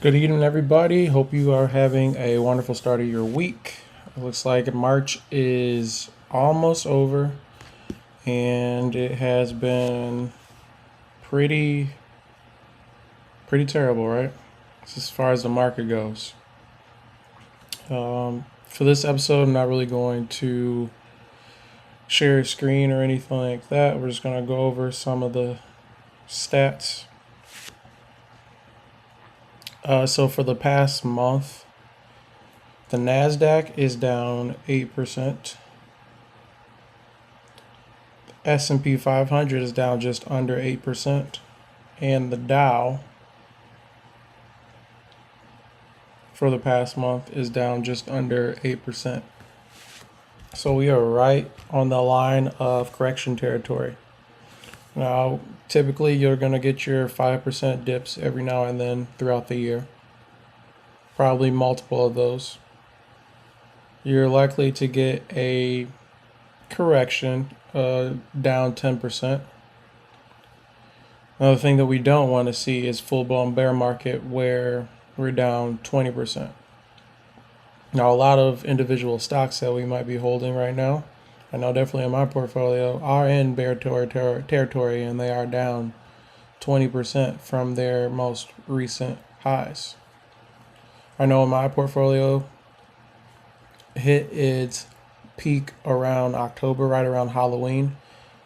Good evening, everybody. Hope you are having a wonderful start of your week. It looks like March is almost over, and it has been pretty pretty terrible, right? As far as the market goes. For this episode, I'm not really going to share a screen or anything like that. We're just going to go over some of the stats. So for the past month, the NASDAQ is down 8%. S&P 500 is down just under 8%. And the Dow for the past month is down just under 8%. So we are right on the line of correction territory. Now, typically you're going to get your 5% dips every now and then throughout the year. Probably multiple of those. You're likely to get a correction down 10%. Another thing that we don't want to see is full-blown bear market where we're down 20%. Now, a lot of individual stocks that we might be holding right now, I know definitely in my portfolio, are in bear territory, and they are down 20% from their most recent highs. I know in my portfolio hit its peak around October, right around Halloween.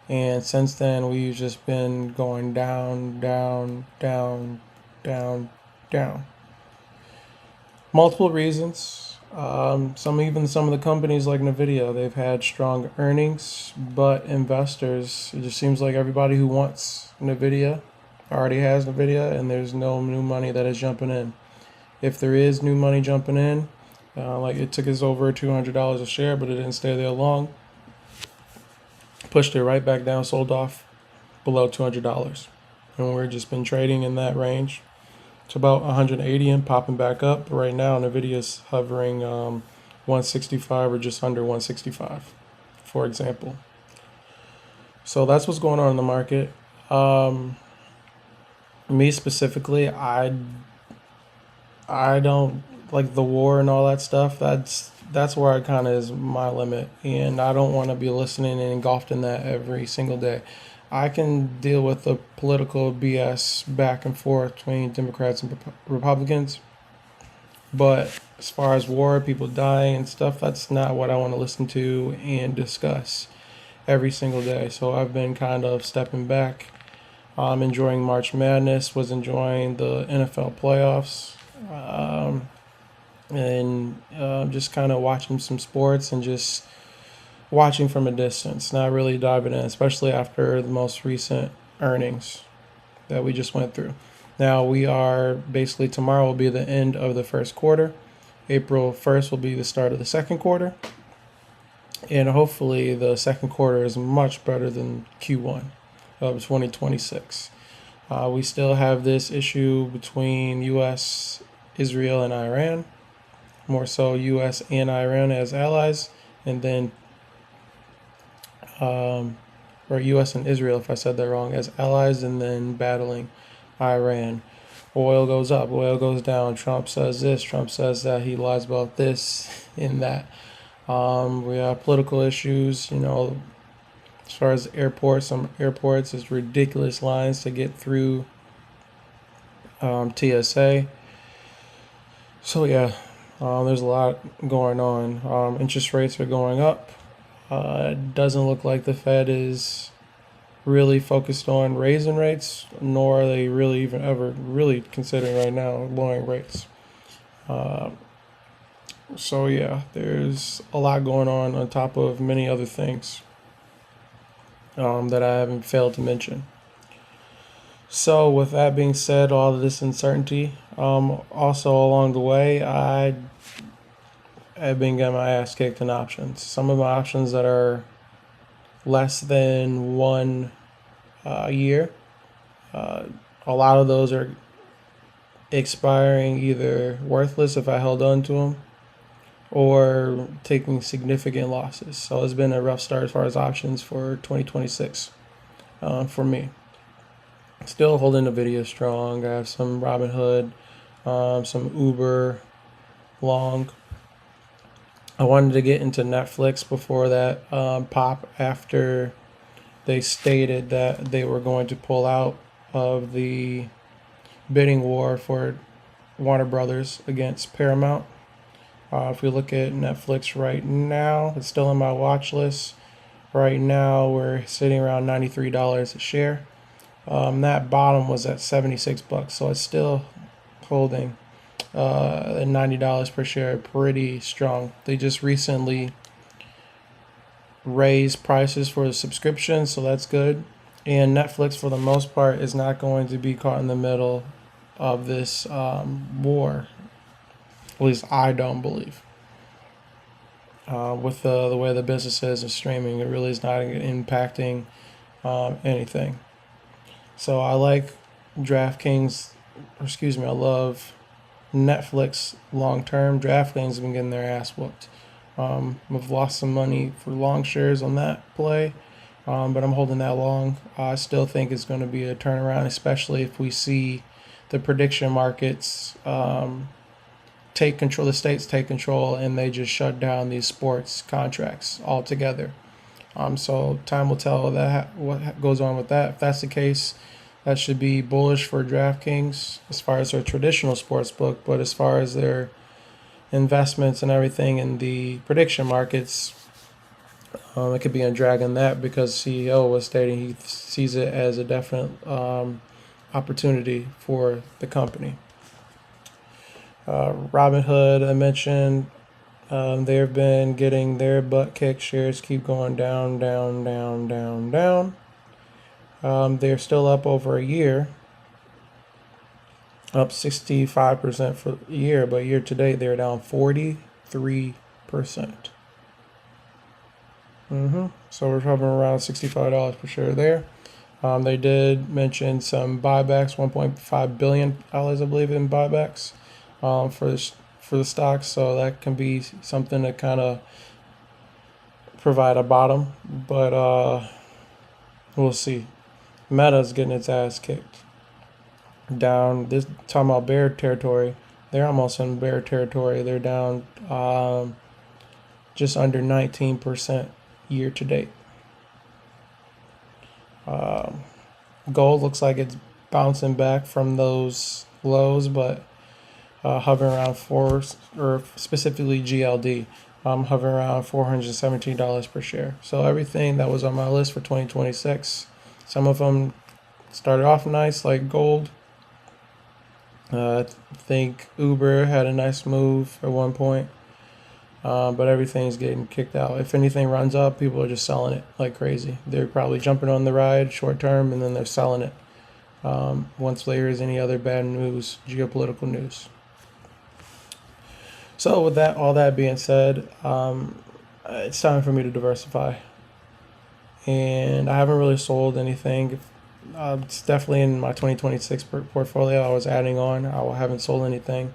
And since then, we've just been going down, down, down, down, down. Multiple reasons. Some of the companies like Nvidia, they've had strong earnings, but investors, it just seems like everybody who wants Nvidia already has Nvidia, and there's no new money that is jumping in. If there is new money jumping in, like it took us over $200 a share, but it didn't stay there long. Pushed it right back down, sold off below $200. And we've just been trading in that range. It's about 180 and popping back up. But right now, Nvidia's hovering 165 or just under 165, for example. So that's what's going on in the market. Me specifically, I don't like the war and all that stuff. That's where I kind of is my limit, and I don't want to be listening and engulfed in that every single day. I can deal with the political BS back and forth between Democrats and Republicans, but as far as war, people dying and stuff, that's not what I want to listen to and discuss every single day. So I've been kind of stepping back. I'm enjoying March Madness, was enjoying the NFL playoffs. And just kind of watching some sports and just watching from a distance, not really diving in, especially after the most recent earnings that we just went through. Now we are basically, tomorrow will be the end of the first quarter. April 1st will be the start of the second quarter. And hopefully the second quarter is much better than Q1 of 2026. We still have this issue between U.S., Israel, and Iran. More so U.S. and Iran as allies, and then, or U.S. and Israel, if I said that wrong, as allies, and then battling Iran. Oil goes up, oil goes down. Trump says this, Trump says that. He lies about this and that. We have political issues, as far as airports. Some airports is ridiculous lines to get through TSA. So yeah. There's a lot going on. Interest rates are going up. It doesn't look like the Fed is really focused on raising rates, nor are they really even ever really considering right now lowering rates. So yeah, there's a lot going on top of many other things that I haven't failed to mention. So with that being said, all of this uncertainty, also along the way, I've been getting my ass kicked in options. Some of my options that are less than 1 year, a lot of those are expiring either worthless if I held on to them, or taking significant losses. So it's been a rough start as far as options for 2026 for me. Still holding Nvidia strong. I have some Robinhood, some Uber long. I wanted to get into Netflix before that pop after they stated that they were going to pull out of the bidding war for Warner Brothers against Paramount. If we look at Netflix right now, it's still on my watch list. Right now, we're sitting around $93 a share. That bottom was at 76 bucks, so it's still holding at $90 per share, pretty strong. They just recently raised prices for the subscription, so that's good. And Netflix, for the most part, is not going to be caught in the middle of this war. At least I don't believe. With the way the business is and streaming, it really is not impacting anything. So I like DraftKings, I love Netflix long term. DraftKings has been getting their ass whooped. We've lost some money for long shares on that play, but I'm holding that long. I still think it's going to be a turnaround, especially if we see the prediction markets take control, the states take control, and they just shut down these sports contracts altogether. So time will tell that what goes on with that. If that's the case, that should be bullish for DraftKings as far as their traditional sports book, but as far as their investments and everything in the prediction markets, it could be a drag on that because CEO was stating he sees it as a definite opportunity for the company. Robinhood, I mentioned, they've been getting their butt kicked. Shares keep going down, down, down, down, down. They're still up over a year, up 65% for the year, but year to date they're down 43%. So we're hovering around $65 per share there. They did mention some buybacks, $1.5 billion, I believe, in buybacks for the stocks. So that can be something to kind of provide a bottom, but we'll see. Meta's getting its ass kicked. Down, this talking about bear territory. They're almost in bear territory. They're down just under 19% year to date. Gold looks like it's bouncing back from those lows, but hovering around or specifically GLD, hovering around $417 per share. So everything that was on my list for 2026, some of them started off nice, like gold. I think Uber had a nice move at one point, but everything's getting kicked out. If anything runs up, people are just selling it like crazy. They're probably jumping on the ride short term, and then they're selling it once there is any other bad news, geopolitical news. So with that, all that being said, it's time for me to diversify, and I haven't really sold anything. It's definitely in my 2026 portfolio. I was adding on. I haven't sold anything.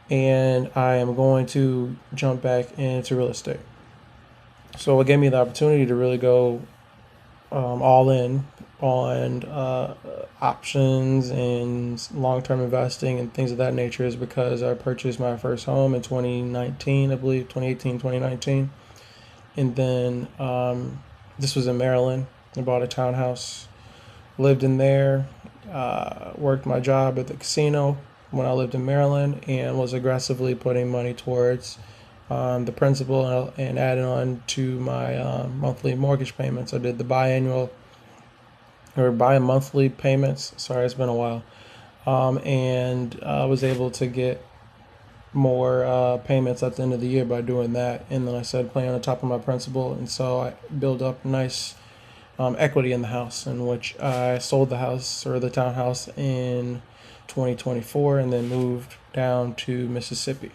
And I am going to jump back into real estate. So it gave me the opportunity to really go all in on options and long-term investing and things of that nature is because I purchased my first home in 2019, I believe, 2018, 2019. And then this was in Maryland. I bought a townhouse, lived in there, worked my job at the casino when I lived in Maryland, and was aggressively putting money towards the principal and adding on to my monthly mortgage payments. I did the bi-monthly payments. Sorry, it's been a while. And I was able to get more payments at the end of the year by doing that. And then I started playing on top of my principal. And so I built up nice equity in the house, in which I sold the house or the townhouse in 2024 and then moved down to Mississippi.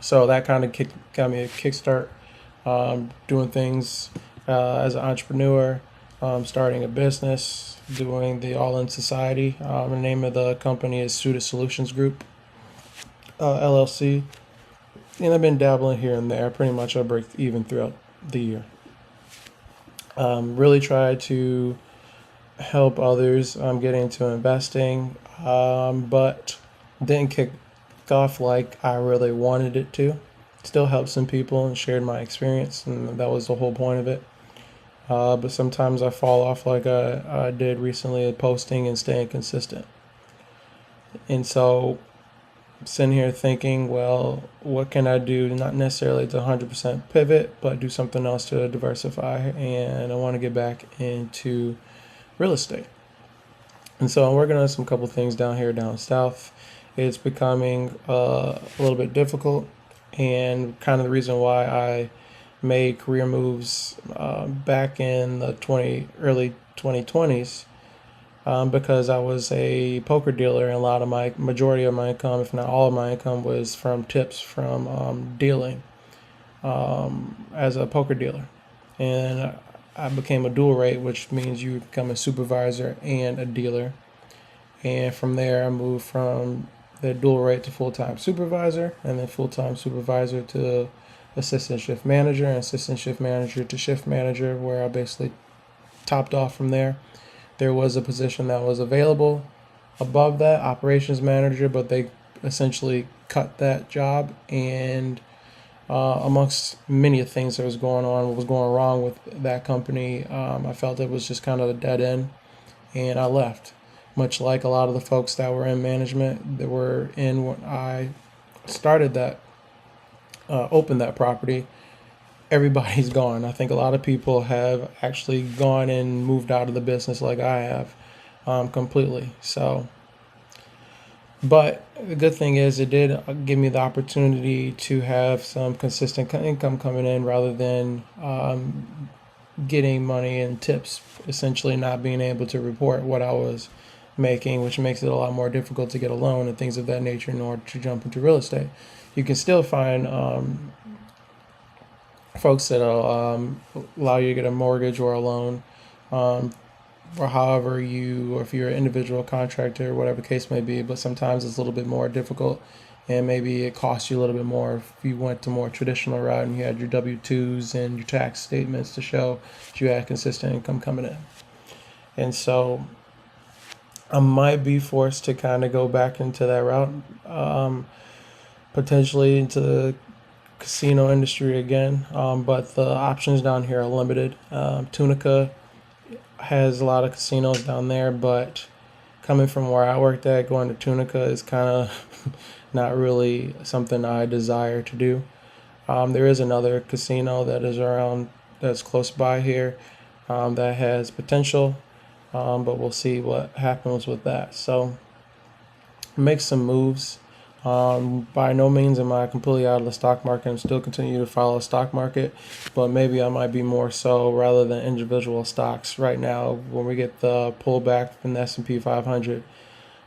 So that kind of got me a kickstart, doing things as an entrepreneur, starting a business, doing the All In Society. The name of the company is Suda Solutions Group, LLC. And I've been dabbling here and there. Pretty much I break even throughout the year. Really try to help others get into investing, but didn't kick off like I really wanted it to. Still helped some people and shared my experience, and that was the whole point of it. But sometimes I fall off like I did recently, posting and staying consistent. And so sitting here thinking, well, what can I do? Not necessarily to 100% pivot, but do something else to diversify. And I want to get back into real estate. And so I'm working on some couple things down here down south. It's becoming a little bit difficult, and kind of the reason why I made career moves back in the early 2020s, because I was a poker dealer, and a lot of my majority of my income, if not all of my income, was from tips from dealing as a poker dealer. And I became a dual rate, which means you become a supervisor and a dealer. And from there, I moved from the dual rate to full-time supervisor, and then full-time supervisor to assistant shift manager, and assistant shift manager to shift manager, where I basically topped off from there. There was a position that was available above that, operations manager, but they essentially cut that job. And amongst many things that was going on, what was going wrong with that company, I felt it was just kind of a dead end, and I left. Much like a lot of the folks that were in management that were in when I started that, opened that property, everybody's gone. I think a lot of people have actually gone and moved out of the business like I have, completely. So, but the good thing is it did give me the opportunity to have some consistent income coming in, rather than getting money and tips, essentially not being able to report what I was making, which makes it a lot more difficult to get a loan and things of that nature in order to jump into real estate. You can still find folks that'll allow you to get a mortgage or a loan, um, or however or if you're an individual contractor, whatever the case may be. But sometimes it's a little bit more difficult, and maybe it costs you a little bit more if you went to more traditional route and you had your W-2s and your tax statements to show that you had consistent income coming in. And so I might be forced to kind of go back into that route, potentially into the casino industry again. But the options down here are limited. Tunica has a lot of casinos down there, but coming from where I worked at, going to Tunica is kind of not really something I desire to do. There is another casino that is around, that's close by here, that has potential, but we'll see what happens with that. So make some moves. By no means am I completely out of the stock market. I'm still continue to follow the stock market, but maybe I might be more so rather than individual stocks right now. When we get the pullback from the S&P 500,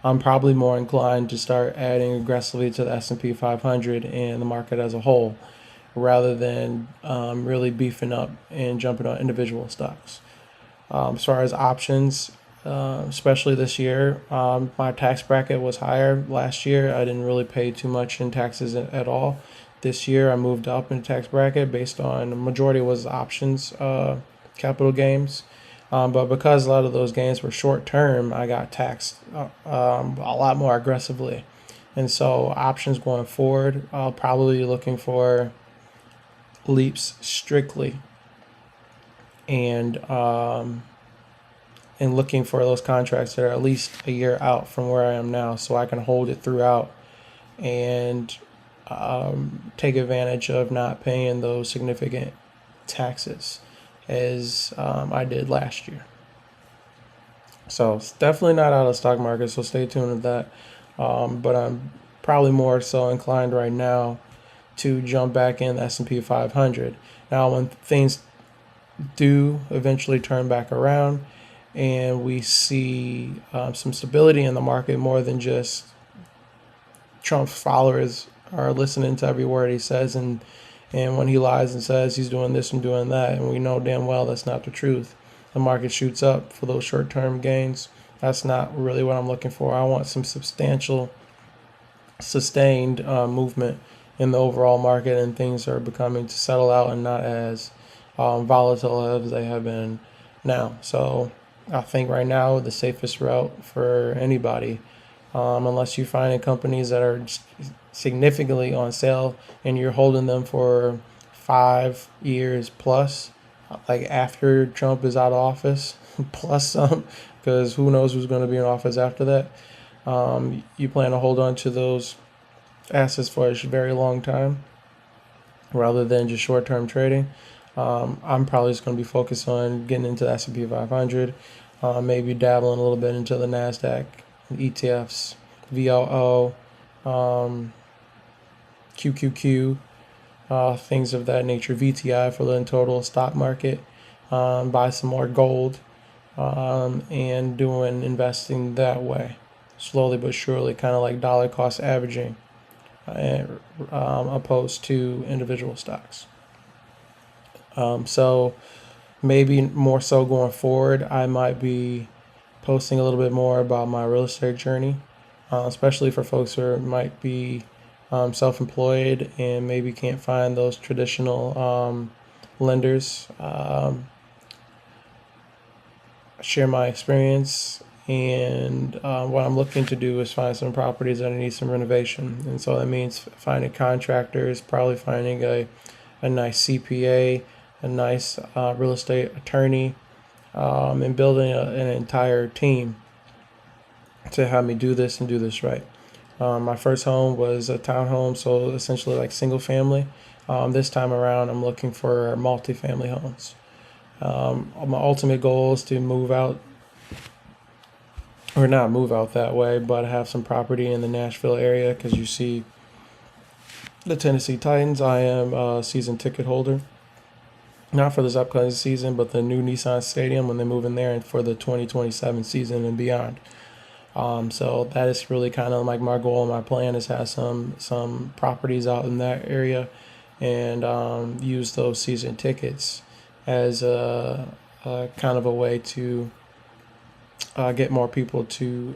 I'm probably more inclined to start adding aggressively to the S&P 500 and the market as a whole, rather than really beefing up and jumping on individual stocks. As far as options, especially this year, my tax bracket was higher. Last year, I didn't really pay too much in taxes at all. This year, I moved up in the tax bracket based on the majority was options, capital gains. But because a lot of those gains were short term, I got taxed a lot more aggressively. And so, options going forward, I'll probably be looking for leaps strictly, and looking for those contracts that are at least a year out from where I am now, so I can hold it throughout and take advantage of not paying those significant taxes as I did last year. So it's definitely not out of the stock market, so stay tuned with that. But I'm probably more so inclined right now to jump back in the S&P 500. Now, when things do eventually turn back around and we see some stability in the market, more than just Trump's followers are listening to every word he says, and when he lies and says he's doing this and doing that, and we know damn well that's not the truth, the market shoots up for those short-term gains. That's not really what I'm looking for. I want some substantial, sustained movement in the overall market, and things are becoming to settle out and not as volatile as they have been now. So I think right now the safest route for anybody, unless you find companies that are significantly on sale and you're holding them for 5 years plus, like after Trump is out of office, plus some, because who knows who's going to be in office after that. You plan to hold on to those assets for a very long time rather than just short-term trading. I'm probably just going to be focused on getting into the S&P 500, maybe dabbling a little bit into the NASDAQ, ETFs, VOO, QQQ, things of that nature, VTI for the total stock market, buy some more gold, and doing investing that way, slowly but surely, kind of like dollar cost averaging, opposed to individual stocks. So maybe more so going forward, I might be posting a little bit more about my real estate journey, especially for folks who might be self-employed and maybe can't find those traditional lenders. Share my experience, and what I'm looking to do is find some properties that need some renovation, and so that means finding contractors, probably finding a nice CPA, a nice real estate attorney, and building an entire team to have me do this and do this right. My first home was a townhome, so essentially like single family. This time around, I'm looking for multifamily homes. My ultimate goal is to move out, or not move out that way, but have some property in the Nashville area, because you see the Tennessee Titans. I am a season ticket holder, not for this upcoming season, but the new Nissan Stadium when they move in there, and for the 2027 season and beyond. So that is really kind of like my goal and my plan, is have some properties out in that area, and use those season tickets as a kind of a way to get more people to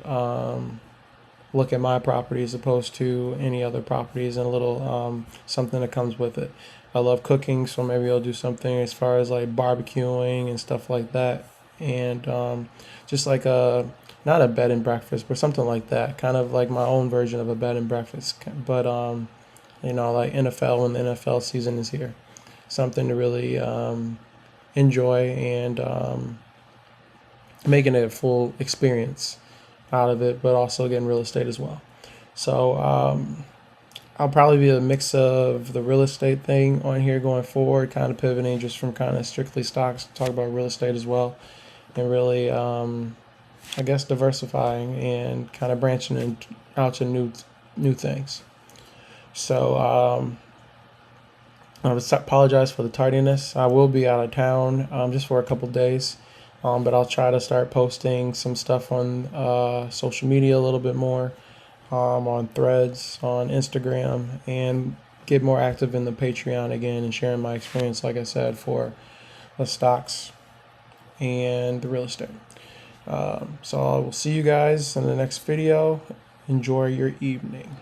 look at my property as opposed to any other properties, and a little something that comes with it. I love cooking, so maybe I'll do something as far as like barbecuing and stuff like that, and just like not a bed and breakfast, but something like that, kind of like my own version of a bed and breakfast, but like NFL, when the NFL season is here, something to really enjoy, and making it a full experience out of it, but also getting real estate as well. So I'll probably be a mix of the real estate thing on here going forward, kind of pivoting just from kind of strictly stocks, talk about real estate as well, and really I guess diversifying and kind of branching out to new things. So I apologize for the tardiness. I will be out of town just for a couple days, but I'll try to start posting some stuff on social media a little bit more, on Threads, on Instagram, and get more active in the Patreon again, and sharing my experience, like I said, for the stocks and the real estate. So I will see you guys in the next video. Enjoy your evening.